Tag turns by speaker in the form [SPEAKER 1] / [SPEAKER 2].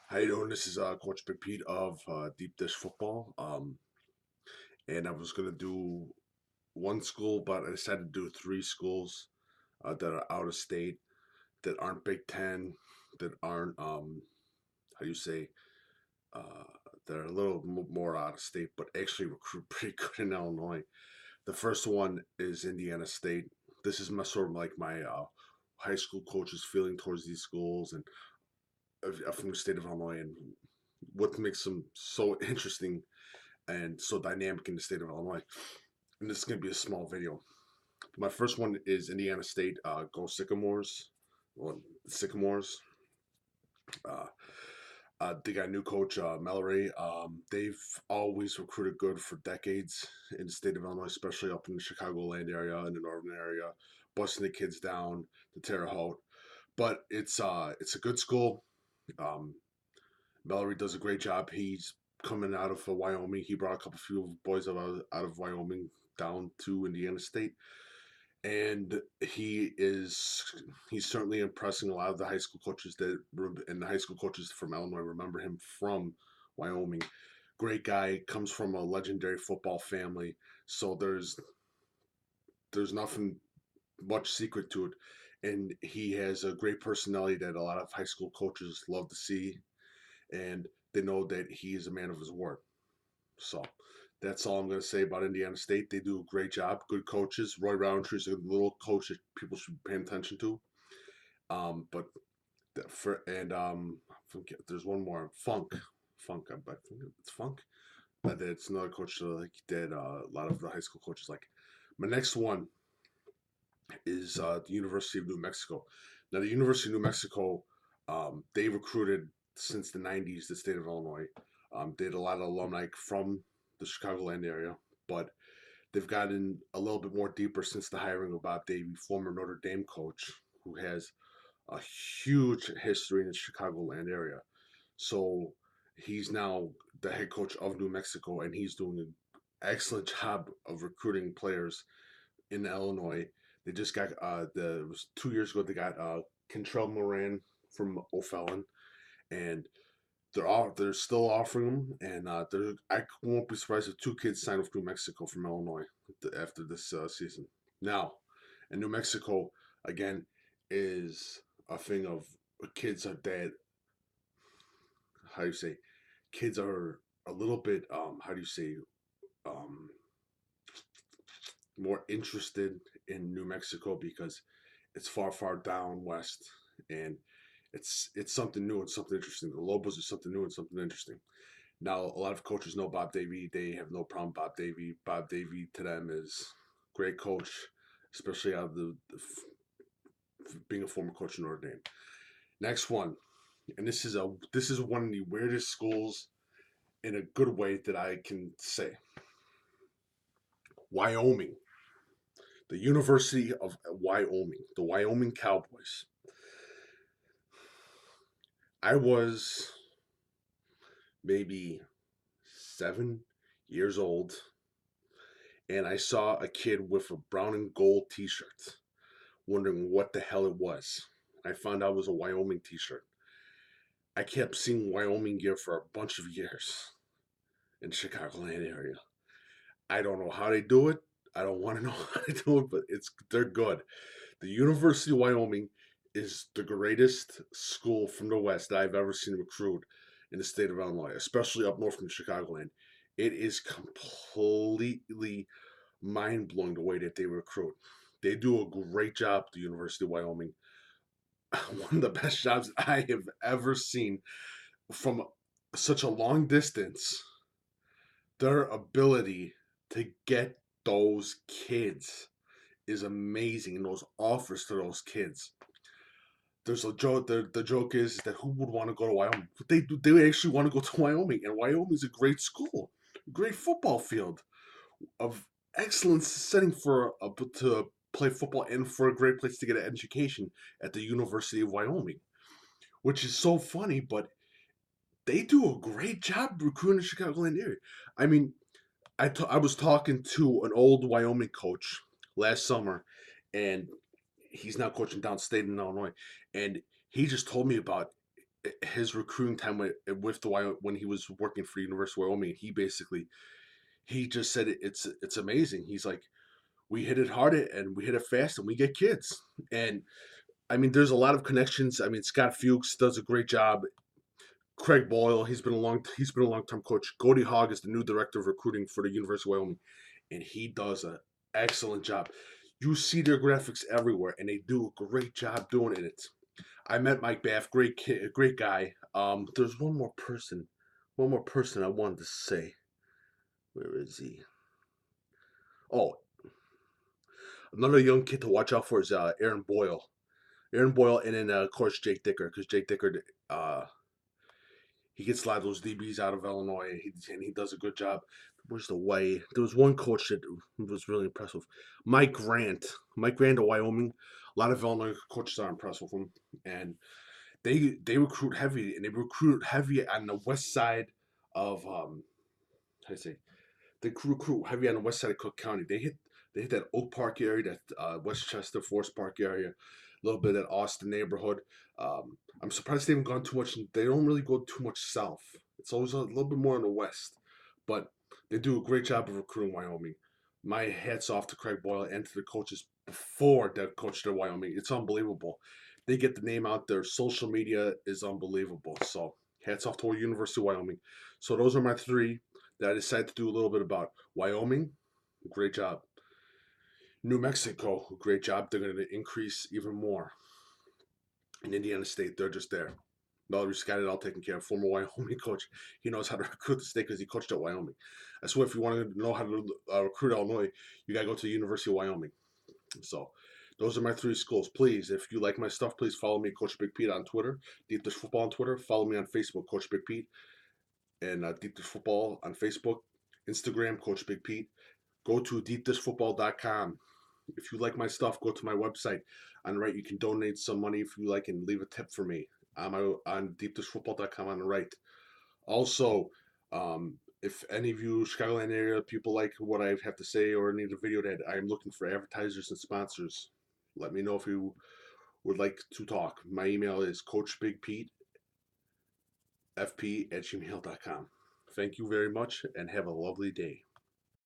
[SPEAKER 1] How you doing? This is Coach Big Pete of Deep Dish Football. And I was gonna do one school, but I decided to do three schools that are out of state, that aren't Big Ten, that aren't how do you say uh, that are a little more out of state, but actually recruit pretty good in Illinois. The first one is Indiana State. This is my sort of like my high school coach's feeling towards these schools, and from the state of Illinois, and what makes them so interesting and so dynamic in the state of Illinois. And this is going to be a small video. My first one is Indiana State. Go Sycamores. Well, Sycamores. Uh, they got a new coach, Mallory. They've always recruited good for decades in the state of Illinois, especially up in the Chicagoland area and the northern area, busting the kids down to Terre Haute. But it's a good school. Um, Mallory does a great job. He's coming out of Wyoming. He brought a couple few boys out of Wyoming down to Indiana State, and he's certainly impressing a lot of the high school coaches and the high school coaches from Illinois remember him from Wyoming. Great guy, comes from a legendary football family, so there's nothing much secret to it, and he has a great personality that a lot of high school coaches love to see, and they know that he is a man of his word. So that's all I'm going to say about Indiana State. They do a great job. Good coaches. Roy Roundtree is a little coach that people should pay attention to. But for and there's one more Funk. I think it's Funk. That's another coach that a lot of the high school coaches like. My next one is the University of New Mexico. Now the University of New Mexico, they recruited since the '90s the state of Illinois. They had a lot of alumni from the Chicagoland area, but they've gotten a little bit more deeper since the hiring of Bob Davie, former Notre Dame coach, who has a huge history in the Chicagoland area. So he's now the head coach of New Mexico, and he's doing an excellent job of recruiting players in Illinois. They just got it was 2 years ago. They got Kentrell Moran from O'Fallon, and they're still offering them, and I won't be surprised if two kids sign with New Mexico from Illinois after this season. Now, in New Mexico again is a thing of kids are that how do you say kids are a little bit how do you say um more interested in New Mexico because it's far down west, and it's something new and something interesting. The Lobos are something new and something interesting. Now, a lot of coaches know Bob Davie. They have no problem with Bob Davie. Bob Davie to them is great coach, especially out of being a former coach in Notre Dame. Next one, and this is one of the weirdest schools in a good way that I can say. Wyoming, the University of Wyoming, the Wyoming Cowboys. I was maybe 7 years old, and I saw a kid with a brown and gold T-shirt, wondering what the hell it was. I found out it was a Wyoming T-shirt. I kept seeing Wyoming gear for a bunch of years in the Chicagoland area. I don't know how they do it. I don't want to know how they do it, but they're good. The University of Wyoming is the greatest school from the West that I've ever seen recruit in the state of Illinois, especially up north from Chicagoland. It is completely mind blowing the way that they recruit. They do a great job at the University of Wyoming. One of the best jobs I have ever seen from such a long distance. Their ability to get those kids is amazing, and those offers to those kids. There's a joke. The joke is that who would want to go to Wyoming? But they do. They actually want to go to Wyoming, and Wyoming is a great school, great football field, of excellent setting for to play football and for a great place to get an education at the University of Wyoming, which is so funny. But they do a great job recruiting the Chicagoland area. I mean, I was talking to an old Wyoming coach last summer, and he's now coaching downstate in Illinois, and he just told me about his recruiting time with the when he was working for University of Wyoming, he just said it's amazing. He's like, we hit it hard and we hit it fast and we get kids. And I mean, there's a lot of connections. I mean, Scott Fuchs does a great job. Craig Boyle, he's been a long time coach. Cody Hogg is the new director of recruiting for the University of Wyoming, and he does an excellent job. You see their graphics everywhere, and they do a great job doing it. I met Mike Baff, great kid, great guy. There's one more person I wanted to say. Where is he? Oh, another young kid to watch out for is Aaron Boyle. Aaron Boyle, and then of course Jake Dicker, because Jake Dicker, he gets a lot of those DBs out of Illinois, and he does a good job. Where's the way? There was one coach that was really impressive. Mike Grant. Mike Grant of Wyoming. A lot of Illinois coaches are impressed with him. And they recruit heavy, and they recruit heavy on the west side of how do I say, they recruit heavy on the west side of Cook County. They hit that Oak Park area, that Westchester Forest Park area, a little bit of that Austin neighborhood. I'm surprised they haven't gone too much. They don't really go too much south. It's always a little bit more in the west, but they do a great job of recruiting Wyoming. My hats off to Craig Boyle and to the coaches before that coached at Wyoming. It's unbelievable. They get the name out there. Social media is unbelievable. So hats off to University of Wyoming. So those are my three that I decided to do a little bit about. Wyoming, great job. New Mexico, great job. They're going to increase even more. In Indiana State, they're just there. Mallory's got it all taken care of. Former Wyoming coach. He knows how to recruit the state because he coached at Wyoming. I swear, if you want to know how to recruit Illinois, you got to go to the University of Wyoming. So those are my three schools. Please, if you like my stuff, please follow me, Coach Big Pete, on Twitter. Deep Dish Football on Twitter. Follow me on Facebook, Coach Big Pete, and Deep Dish Football on Facebook. Instagram, Coach Big Pete. Go to deepdishfootball.com. If you like my stuff, go to my website. On the right, you can donate some money if you like and leave a tip for me. On deepdishfootball.com on the right. Also, if any of you Chicagoland area people like what I have to say or need a video that I am looking for advertisers and sponsors, let me know if you would like to talk. My email is coachbigpetefp@gmail.com. Thank you very much and have a lovely day.